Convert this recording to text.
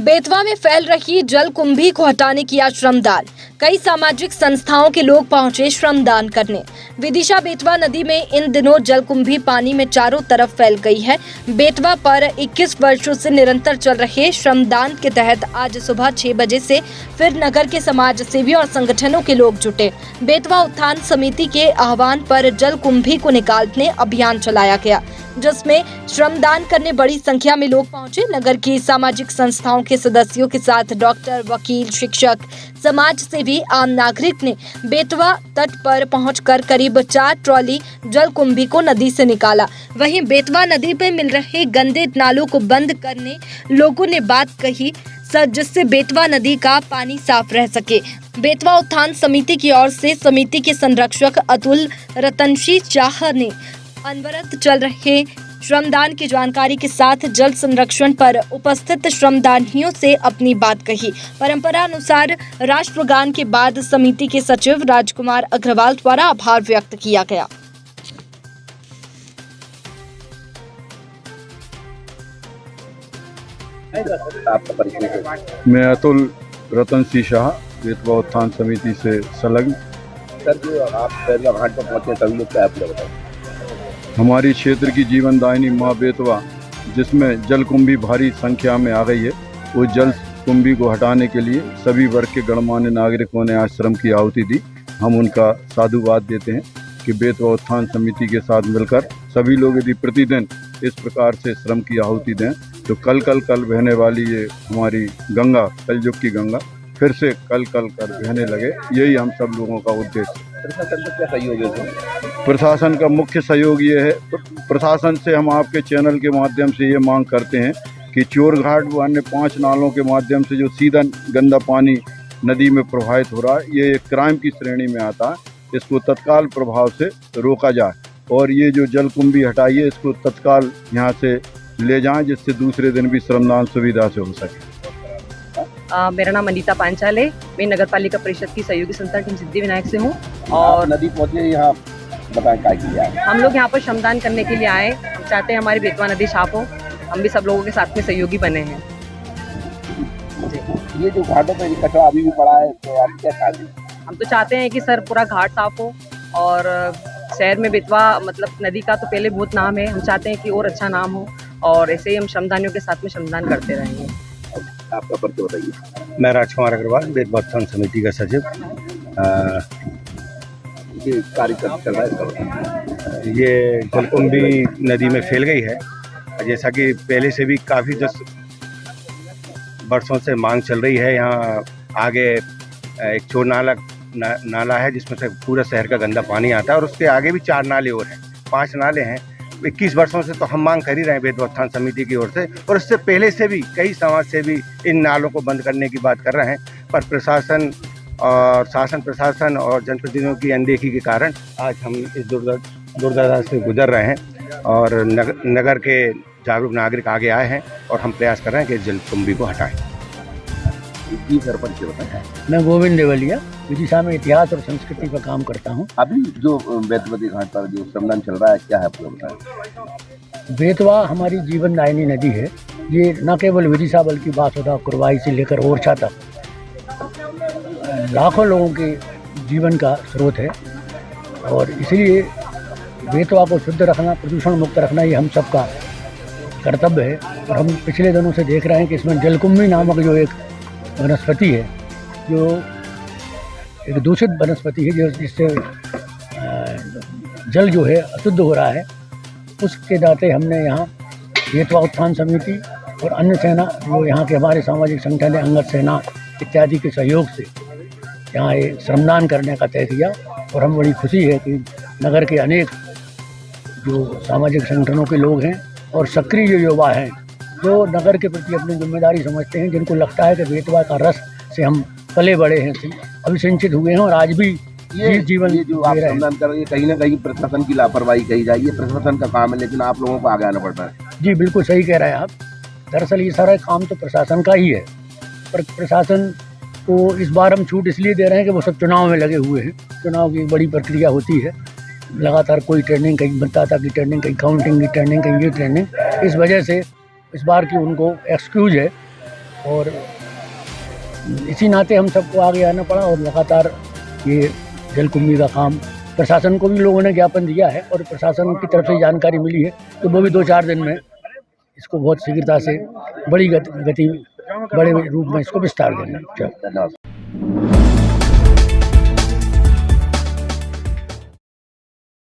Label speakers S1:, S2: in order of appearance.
S1: बेतवा में फैल रही जलकुंभी को हटाने किया श्रमदान। कई सामाजिक संस्थाओं के लोग पहुंचे श्रमदान करने। विदिशा बेतवा नदी में इन दिनों जलकुंभी पानी में चारों तरफ फैल गई है। बेतवा पर 21 वर्षों से निरंतर चल रहे श्रमदान के तहत आज सुबह 6 बजे से फिर नगर के समाज सेवी और संगठनों के लोग जुटे। बेतवा उत्थान समिति के आह्वान पर जलकुंभी को निकालने अभियान चलाया गया, जिसमें श्रमदान करने बड़ी संख्या में लोग पहुंचे। नगर की सामाजिक संस्थाओं के सदस्यों के साथ डॉक्टर, वकील, शिक्षक, समाज सेवी, आम नागरिक ने बेतवा तट पर पहुंचकर करीब 4 ट्रॉली जलकुंभी को नदी से निकाला। वहीं बेतवा नदी में मिल रहे गंदे नालों को बंद करने लोगों ने बात कही, जिससे बेतवा नदी का पानी साफ रह सके। बेतवा उत्थान समिति की ओर से समिति के संरक्षक अतुल रतनशी चाह ने अनवरत चल रहे श्रमदान की जानकारी के साथ जल संरक्षण पर उपस्थित श्रमदानियों से अपनी बात कही। परंपरा अनुसार राष्ट्रगान के बाद समिति के सचिव राजकुमार अग्रवाल द्वारा आभार व्यक्त किया गया।
S2: आपका परिचय?
S3: मैं अतुल रतन सिंह शाह, बेतवा उत्थान समिति से संलग्न।
S2: सर, जो आप बेतवा घाट पर पहुंचे सभी लोग क्या आपको बताएं?
S3: हमारी क्षेत्र की जीवनदायिनी माँ बेतवा, जिसमें जलकुंभी भारी संख्या में आ गई है, उस जलकुंभी को हटाने के लिए सभी वर्ग के गणमान्य नागरिकों ने आज श्रम की आहुति दी। हम उनका साधुवाद देते हैं कि बेतवा उत्थान समिति के साथ मिलकर सभी लोग यदि प्रतिदिन इस प्रकार से श्रम की आहुति दें तो कल बहने वाली ये हमारी गंगा, कलयुग की गंगा, फिर से कल कर बहने लगे। यही हम सब लोगों का उद्देश्य।
S2: प्रशासन का क्या सहयोग है?
S3: प्रशासन का मुख्य सहयोग ये है, प्रशासन से हम आपके चैनल के माध्यम से ये मांग करते हैं कि चोर घाट व अन्य 5 नालों के माध्यम से जो सीधा गंदा पानी नदी में प्रवाहित हो रहा है, ये एक क्राइम की श्रेणी में आता है। इसको तत्काल प्रभाव से रोका जाए और ये जो जलकुंभी हटाइए इसको तत्काल यहाँ से ले जाएं, जिससे दूसरे दिन भी श्रमदान सुविधा से हो सके।
S4: मेरा नाम अनीता पांचाल है। मैं नगर पालिका परिषद की सहयोगी संस्था टीम सिद्धिविनायक से हूँ और
S2: नदी पहुंचे, यहाँ बताएं क्या किया है?
S4: हम लोग यहाँ पर श्रमदान करने के लिए आए। हम चाहते हैं हमारी बेतवा नदी साफ हो। हम भी सब लोगों के साथ में सहयोगी बने हैं।
S2: ये जो घाटों पर कचरा अभी भी पड़ा है, तो आप क्या चाहते हैं?
S4: हम तो चाहते हैं कि सर पूरा घाट साफ हो और शहर में बेतवा मतलब नदी का तो पहले बहुत नाम है। हम चाहते हैं कि और अच्छा नाम हो और ऐसे ही हम श्रमदानियों के साथ में श्रमदान करते रहेंगे।
S2: आपका परिचय बताइए।
S5: मैं राजकुमार अग्रवाल, बेतवा उत्थान समिति का सचिव।
S2: ये कार्यक्रम चल रहा है इसका बताइए।
S5: ये जलकुंभी नदी में फैल गई है, जैसा कि पहले से भी काफ़ी 10 वर्षों से मांग चल रही है। यहाँ आगे एक चोर नाला है जिसमें से पूरा शहर का गंदा पानी आता है और उसके आगे भी 4 नाले और हैं, 5 नाले हैं। 21 वर्षों से तो हम मांग कर ही रहे हैं बेतवा उत्थान समिति की ओर से, और उससे पहले से भी कई समाज से भी इन नालों को बंद करने की बात कर रहे हैं, पर प्रशासन और शासन प्रशासन और जनप्रतिनिधियों की अनदेखी के कारण आज हम इस दुर्दशा से गुजर रहे हैं और नगर के जागरूक नागरिक आगे आए हैं और हम प्रयास कर रहे हैं कि जलकुंभी को हटाएं।
S2: जी सर, परिचय बताएं।
S6: मैं गोविंद देवलिया, विदिशा में इतिहास और संस्कृति पर काम करता हूँ।
S2: अभी जो बेतवा घाट पर जो श्रमदान चल रहा है, क्या है आपको बताएं?
S6: बेतवा हमारी जीवनदायिनी नदी है। ये न केवल विदिशा बल्कि बासोदा, कुरवाई से लेकर ओरछा तक लाखों लोगों के जीवन का स्रोत है और इसलिए बेतवा को शुद्ध रखना, प्रदूषण मुक्त रखना ये हम सबका कर्तव्य है। और हम पिछले दिनों से देख रहे हैं कि इसमें जलकुंभी नामक जो एक वनस्पति है, जो एक दूषित वनस्पति है, जिससे जल जो है अशुद्ध हो रहा है, उसके नाते हमने यहाँ बेतवा उत्थान समिति और अन्य सेना जो यहाँ के हमारे सामाजिक संगठन है, अंगद सेना इत्यादि के सहयोग से यहाँ ये श्रमदान करने का तय किया। और हम बड़ी खुशी है कि नगर के अनेक जो सामाजिक संगठनों के लोग हैं और सक्रिय जो युवा हैं, जो नगर के प्रति अपनी जिम्मेदारी समझते हैं, जिनको लगता है कि बेतवा का रस से हम पले बड़े हैं, अभिसिंचित हुए हैं और आज भी जीवन
S2: ये जो आप श्रमदान कर रहे हैं, कहीं ना कहीं प्रशासन की लापरवाही कही जाएगी। प्रशासन का काम है, लेकिन आप लोगों को आगे आना पड़ता है।
S6: जी बिल्कुल सही कह रहे हैं आप। दरअसल ये सारा काम तो प्रशासन का ही है, पर प्रशासन को इस बार हम छूट इसलिए दे रहे हैं कि वो सब चुनाव में लगे हुए हैं। चुनाव की बड़ी प्रक्रिया होती है, लगातार कोई ट्रेनिंग, कहीं मतदाता की ट्रेनिंग, कहीं काउंटिंग की ट्रेनिंग, कहीं ये ट्रेनिंग। इस वजह से इस बार की उनको एक्सक्यूज है और इसी नाते हम सबको आगे आना पड़ा और लगातार ये जलकुंभी का काम प्रशासन को भी लोगों ने ज्ञापन दिया है और प्रशासन की तरफ से जानकारी मिली है तो वो भी 2-4 दिन में इसको बहुत शीघ्रता से बड़ी गति बड़े रूप में इसको विस्तार देना।